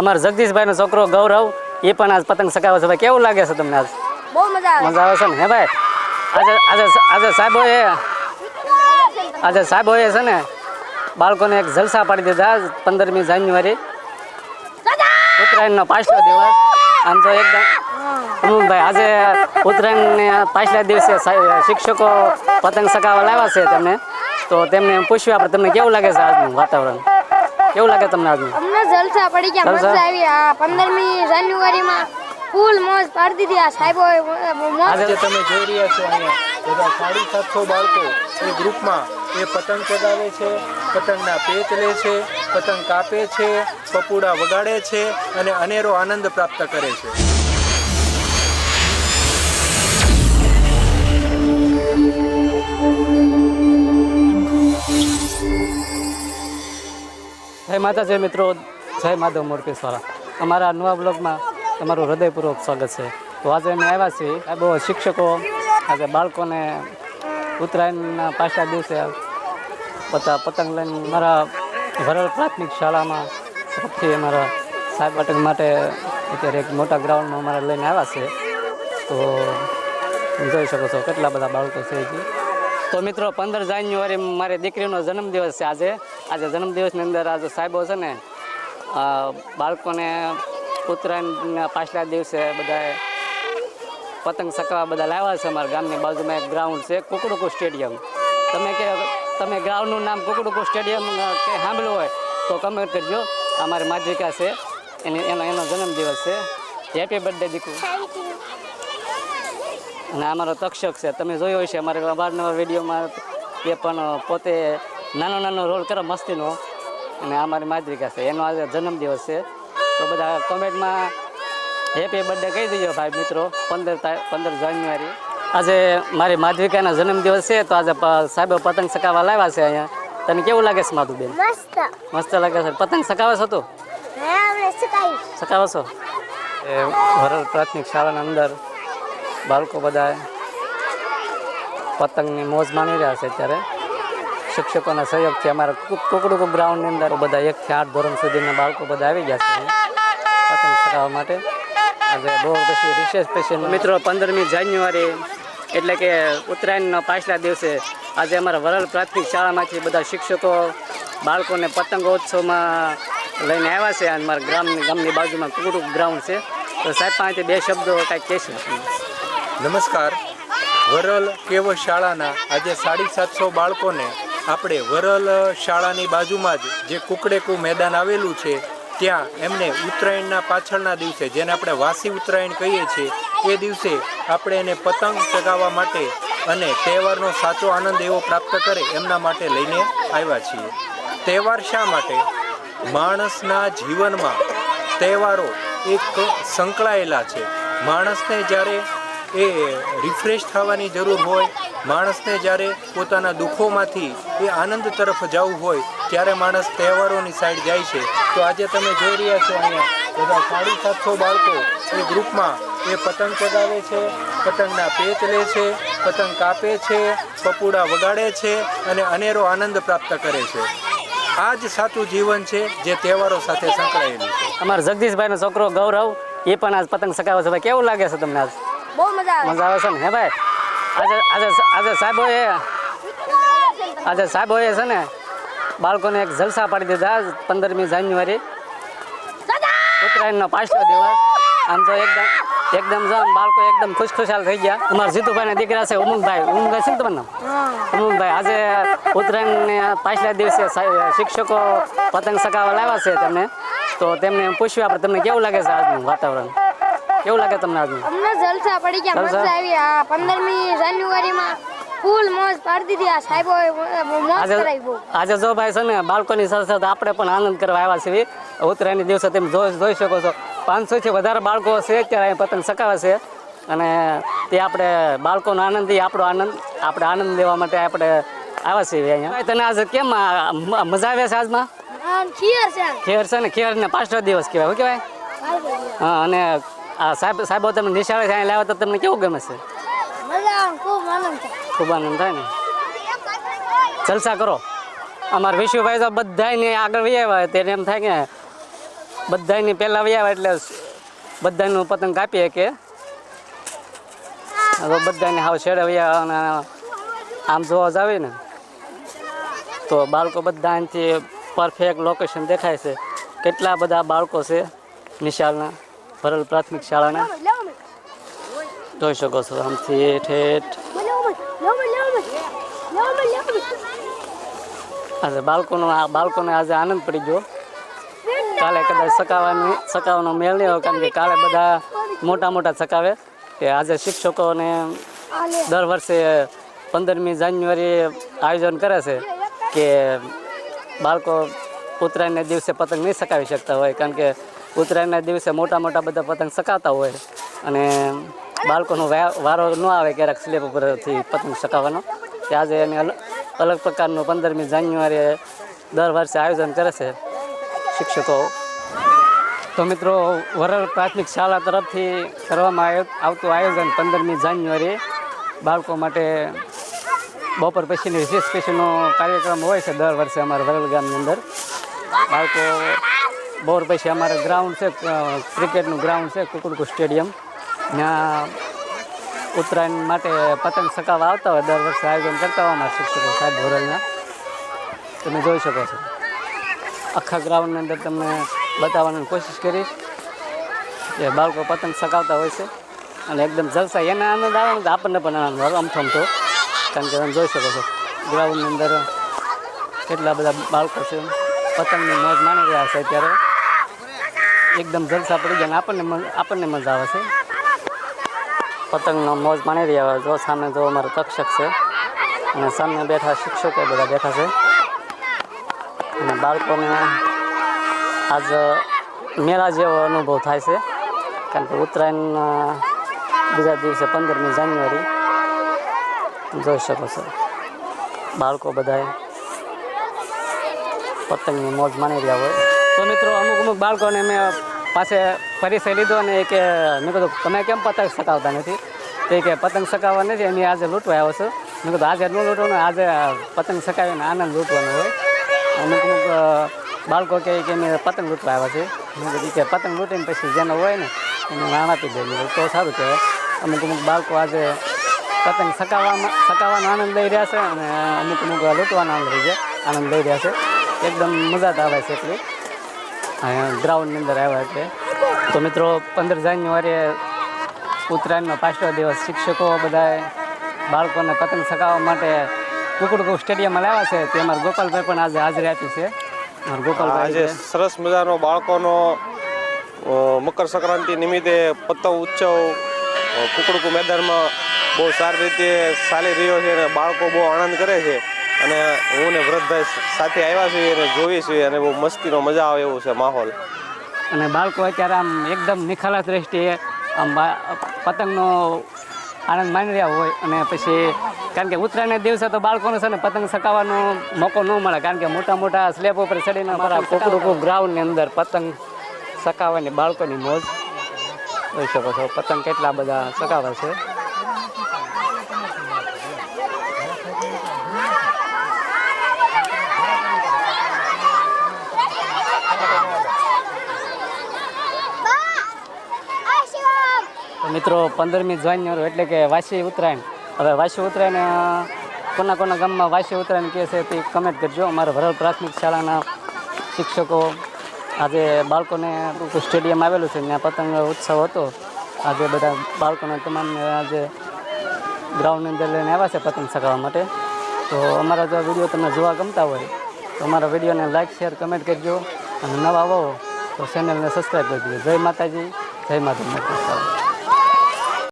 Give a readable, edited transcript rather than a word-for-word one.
અમાર જગદીશભાઈનો છોકરો ગૌરવ એ પણ આજ પતંગ ચગાવે છે. ભાઈ કેવું લાગે છે તમને આજ? બહુ મજા આવે છે ને? હે ભાઈ, આજે સાહેબોએ છે ને બાળકોને એક જલસા પાડી દીધા. 15મી જાન્યુઆરી ઉત્તરાયણનો પાછલો દિવસ. આમ તો એકદમ ભાઈ આજે ઉત્તરાયણના પાછલા દિવસે શિક્ષકો પતંગ ચગાવવા લાવ્યા છે તમને, તો તેમને પૂછ્યું આપણે તમને કેવું લાગે છે આજનું વાતાવરણ? કેવું લાગે તમને આજનું? અમને જલસા પડી ગયા, મજા આવી. આ 15મી જાન્યુઆરીમાં ફૂલ મોજ પાડી દીધી. આ સાહેબો આજે તમે જોઈ રહ્યા છો અહીંયા બધા 750 બાળકો એ ગ્રુપમાં એ પતંગ ચગાવે છે, પતંગના પેચ લે છે, પતંગ કાપે છે, પપુડા વગાડે છે અને અનેરો આનંદ પ્રાપ્ત કરે છે. જય માતાજી મિત્રો, જય માધવ મોરપીસવાળા. અમારા નવા બ્લોગમાં તમારું હૃદયપૂર્વક સ્વાગત છે. તો આજે અમે આવ્યા છીએ બહુ શિક્ષકો આજે બાળકોને ઉત્તરાયણના પાછલા દિવસે પતંગ લઈને મારા વરલ પ્રાથમિક શાળામાં તરફથી અમારા સાહેબ પતંગ માટે અત્યારે એક મોટા ગ્રાઉન્ડમાં અમારે લઈને આવ્યા છે. તો જોઈ શકો છો કેટલા બધા બાળકો છે. તો મિત્રો 15 જાન્યુઆરી મારી દીકરીનો જન્મદિવસ છે. આજે જન્મદિવસની અંદર આજે સાહેબો છે ને બાળકોને ઉત્તરાયણના પાછલા દિવસે બધા પતંગ ચગાવવા બધા લાવ્યા છે. અમારા ગામની બાજુમાં એક ગ્રાઉન્ડ છે, કુકડુકુ સ્ટેડિયમ. તમે ગ્રાઉન્ડનું નામ કુકડુકુ સ્ટેડિયમ કે સાંભળ્યું હોય તો કમેન્ટ કરજો. અમારી માધ્રિકા છે, એનો જન્મદિવસ છે. Happy birthday Diku. અને અમારો તક્ષક છે, તમે જોયો હશે અમારે અવારનવાર વિડીયોમાં, એ પણ પોતે નાનો રોલ કરે મસ્તીનો. અને અમારી માધ્રિકા છે, એનો આજે જન્મદિવસ છે. તો બધા કોમેન્ટમાં હેપી બર્થડે કહી દેજો ભાઈ મિત્રો. 15 જાન્યુઆરી આજે મારી માધ્રિકાના જન્મદિવસ છે. તો આજે સાહેબો પતંગ ચગાવવા લાવ્યા છે અહીંયા. તને કેવું લાગે છે માધુબેન? મસ્ત લાગે છે. પતંગ ચગાવે છો તું? ચગાવો છો? એ વરલ પ્રાથમિક શાળાના અંદર બાળકો બધા પતંગની મોજ માણી રહ્યા છે. અત્યારે શિક્ષકોના સહયોગથી અમારા કુકડુકુ ગ્રાઉન્ડની અંદર બધા 1 થી 8 ધોરણ સુધીના બાળકો બધા આવી ગયા છે પતંગ ચગાવવા માટે. આજે બહુ પછી રિસેસ પછી મિત્રો 15મી જાન્યુઆરી એટલે કે ઉત્તરાયણના પાછલા દિવસે આજે અમારા વરલ પ્રાથમિક શાળામાંથી બધા શિક્ષકો બાળકોને પતંગોત્સવમાં લઈને આવ્યા છે. અને મારા ગામની બાજુમાં કુકડુકુ ગ્રાઉન્ડ છે. તો સાહેબ પાસેથી 2 શબ્દો કાંઈક કહેશે. નમસ્કાર. વરલ કેવ શાળાના આજે 750 બાળકોને આપણે વરલ શાળાની બાજુમાં જ જે કુકડેકુ મેદાન આવેલું છે ત્યાં એમને ઉત્તરાયણના પાછળના દિવસે, જેને આપણે વાસી ઉત્તરાયણ કહીએ છીએ, એ દિવસે આપણે એને પતંગ ચગાવવા માટે અને તહેવારનો સાચો આનંદ એવો પ્રાપ્ત કરે એમના માટે લઈને આવ્યા છીએ. તહેવાર શા માટે? માણસના જીવનમાં તહેવારો એક સંકળાયેલા છે. માણસને જ્યારે એ રિફ્રેશ થવાની જરૂર હોય, માણસને જ્યારે પોતાના દુઃખોમાંથી એ આનંદ તરફ જવું હોય ત્યારે માણસ તહેવારોની સાઈડ જાય છે. તો આજે તમે જોઈ રહ્યા છો અહીંયા બધા 750 બાળકો એ ગ્રુપમાં એ પતંગ ચગાવે છે, પતંગના પેચ લે છે, પતંગ કાપે છે, પપુડા વગાડે છે અને અનેરો આનંદ પ્રાપ્ત કરે છે. આ જ સાચું જીવન છે જે તહેવારો સાથે સંકળાયેલું છે. અમારા જગદીશભાઈનો છોકરો ગૌરવ એ પણ આજ પતંગ ચગાવે છે. ભાઈ કેવું લાગે છે તમને આજ? બહુ મજા આવે છે ને? હે ભાઈ, આજે સાહેબોએ છે ને બાળકોને એક જલસા પાડી દીધા. 15મી જાન્યુઆરી ઉત્તરાયણનો પાછલો દિવસ. આમ તો એકદમ બાળકો એકદમ ખુશખુશાલ થઈ ગયા. અમારા જીતુભાઈના દીકરા છે ઉમંગભાઈ છે ને તમારું નામ? ઉમંગભાઈ. આજે ઉત્તરાયણના પાછલા દિવસે શિક્ષકો પતંગ ચગાવવા લાવ્યા છે તમને, તો તેમને પૂછ્યું આપણે તમને કેવું લાગે છે આજનું વાતાવરણ? કેવું લાગે તમને આજનું? અમને જલસા પડી ગયા, મજા આવી. આ 15મી જાન્યુઆરીમાં ફૂલ મોજ પાડી દીધી. આ સાહેબો મોજ કરાવી બહુ. આજે જો ભાઈ છે ને બાળકોની સાથે સાથે આપણે પણ આનંદ કરવા આવ્યા છીએ. ઉત્તરાયણના દિવસે તમે જોઈ શકો છો 500 થી વધારે બાળકો છે અત્યારે અહીં પતંગ ચગાવે છે. અને તે આપણે બાળકોનો આનંદ આપણો આપણે આનંદ લેવા માટે આપણે આવ્યા છીએ અહીંયા. તને આજે કેમ મજા આવે છે આજમાં? ખેર છે ને, ખેરને પાછલો દિવસ કહેવાય. શું કહેવાય? હા. અને આ સાહેબો તમે નિશાળે અહીંયા લાવ્યા તો તમને કેવું ગમે છે? ખૂબ આનંદ થાય ને. જલસા કરો. અમારા વિશુભાઈ તો બધાને આગળ વહી આવ્યા. તેને એમ થાય કે બધાની પહેલાં વ્યાવ એટલે બધાનું પતંગ કાપીએ કે બધાને હાવ છેડે વ્યા અને આમ જોવા જાવ ને તો બાળકો બધા અહીંથી પરફેક્ટ લોકેશન દેખાય છે. કેટલા બધા બાળકો છે નિશાળના, ભરેલ પ્રાથમિક શાળાના જોઈ શકો છો. આમથી ઠેઠ આજે બાળકોને આજે આનંદ પડી ગયો. કાલે કદાચ સકાવવાનો મેળ નહીં હોય, કારણ કે કાલે બધા મોટા સકાવે. કે આજે શિક્ષકોને દર વર્ષે 15મી જાન્યુઆરી આયોજન કરે છે કે બાળકો ઉત્તરાયણના દિવસે પતંગ નહીં સકાવી શકતા હોય, કારણ કે ઉત્તરાયણના દિવસે મોટા બધા પતંગ સકાવતા હોય અને બાળકોનો વારો ન આવે ક્યારેક સ્લેબ ઉપરથી પતંગ સકાવવાનો. કે આજે એને અલગ પ્રકારનું 15મી જાન્યુઆરી દર વર્ષે આયોજન કરે છે શિક્ષકો. તો મિત્રો, વરલ પ્રાથમિક શાળા તરફથી કરવામાં આવતું આયોજન 15મી જાન્યુઆરી બાળકો માટે બપોર પછીની રિસેસ પછીનો કાર્યક્રમ હોય છે દર વર્ષે અમારા વરલ ગામની અંદર. બાળકો બપોર પછી અમારે ગ્રાઉન્ડ છે, ક્રિકેટનું ગ્રાઉન્ડ છે, કુકડકુ સ્ટેડિયમ. ત્યાં ઉત્તરાયણ માટે પતંગ સકાવવા આવતા હોય, દર વર્ષે આયોજન કરતા હોય અમારા શિક્ષકો સાહેબ વરલના. તમે જોઈ શકો છો. આખા ગ્રાઉન્ડની અંદર તમને બતાવવાની કોશિશ કરીશ કે બાળકો પતંગ સકાવતા હોય છે અને એકદમ જલસા. એને આનંદ આવે ને આપણને પણ આનંદ આવે અમથમતો, કારણ કે તમે જોઈ શકો છો ગ્રાઉન્ડની અંદર કેટલા બધા બાળકો છે, પતંગની મોજ માણી રહ્યા છે. અત્યારે એકદમ જલસા પડી જાય અને આપણને મજા આવે છે. પતંગનો મોજ માણી રહ્યા હોય. જો સામે જો અમારો તક્ષક છે અને સામે બેઠા શિક્ષકો બધા બેઠા છે અને બાળકોને આજ મેળા જેવો અનુભવ થાય છે, કારણ કે ઉત્તરાયણના બીજા દિવસે 15મી જાન્યુઆરી જોઈ શકો છો બાળકો બધાએ પતંગની મોજ માણી રહ્યા હોય. તો મિત્રો, અમુક બાળકોને મેં પાસે પરિચય લીધો અને કે મેં કીધું તમે કેમ પતંગ સકાવતા નથી? તો કે પતંગ સકાવવા નથી, એની આજે લૂંટવા આવ્યો છું. મેં કીધું આજે ન લૂંટવાનું, આજે પતંગ સકાવીને આનંદ લૂંટવાનો હોય. અમુક બાળકો કહે કે અમે પતંગ લૂંટવા આવ્યા છે. મેં કીધું કે પતંગ લૂંટીને પછી જેનો હોય ને એને નામ આપી દે. તો સારું કહેવાય. અમુક બાળકો આજે પતંગ સકાવવાનો આનંદ લઈ રહ્યા છે અને અમુક લૂંટવાનો આનંદ લઈ રહ્યા છે. એકદમ મજા આવે છે એટલી ગ્રાઉન્ડની અંદર આવ્યા એટલે. તો મિત્રો, 15 જાન્યુઆરીએ ઉત્તરાયણનો 5નો દિવસ શિક્ષકો બધાએ બાળકોને પતંગ સકાવવા માટે કુકડકુ સ્ટેડિયમમાં લાવ્યા છે. તે અમારા ગોપાલભાઈ પણ આજે હાજરી આપી છે. આજે સરસ મજાનો બાળકોનો મકર સંક્રાંતિ નિમિત્તે પતંગ ઉત્સવ કુકડકુ મેદાનમાં બહુ સારી રીતે ચાલી રહ્યો છે અને બાળકો બહુ આનંદ કરે છે. અને હું ને વૃદ્ધભાઈ સાથે આવ્યા છીએ અને જોઈએ છીએ અને બહુ મસ્તીનો મજા આવે એવું છે માહોલ. અને બાળકો અત્યારે આમ એકદમ નિખાલસ દ્રષ્ટિએ આમ પતંગનો આનંદ માણી રહ્યા હોય. અને પછી કારણ કે ઉત્તરાયણના દિવસે તો બાળકોને છે ને પતંગ સકાવવાનો મોકો ન મળે, કારણ કે મોટા સ્લેબ ઉપર ચડીને અમારા કુકડકુ ગ્રાઉન્ડની અંદર પતંગ સકાવવાની બાળકોની મોજ જોઈ શકો છો. પતંગ કેટલા બધા સકાવે છે. મિત્રો, 15મી જાન્યુઆરી એટલે કે વાસી ઉત્તરાયણ. હવે વાસી ઉત્તરાયણ કોના ગામમાં વાસી ઉત્તરાયણ કહે છે તે કમેન્ટ કરજો. અમારા વરલ પ્રાથમિક શાળાના શિક્ષકો આજે બાળકોને સ્ટેડિયમ આવેલું છે, ત્યાં પતંગ ઉત્સવ હતો. આજે બધા બાળકોને તમામને આજે ગ્રાઉન્ડની અંદર લઈને આવ્યા છે પતંગ સકાવવા માટે. તો અમારા જો વિડીયો તમને જોવા ગમતા હોય તો અમારા વિડીયોને લાઇક, શેર, કમેન્ટ કરજો અને નવા આવો તો ચેનલને સબસ્ક્રાઈબ કરજો. જય માતાજી, જય માતા.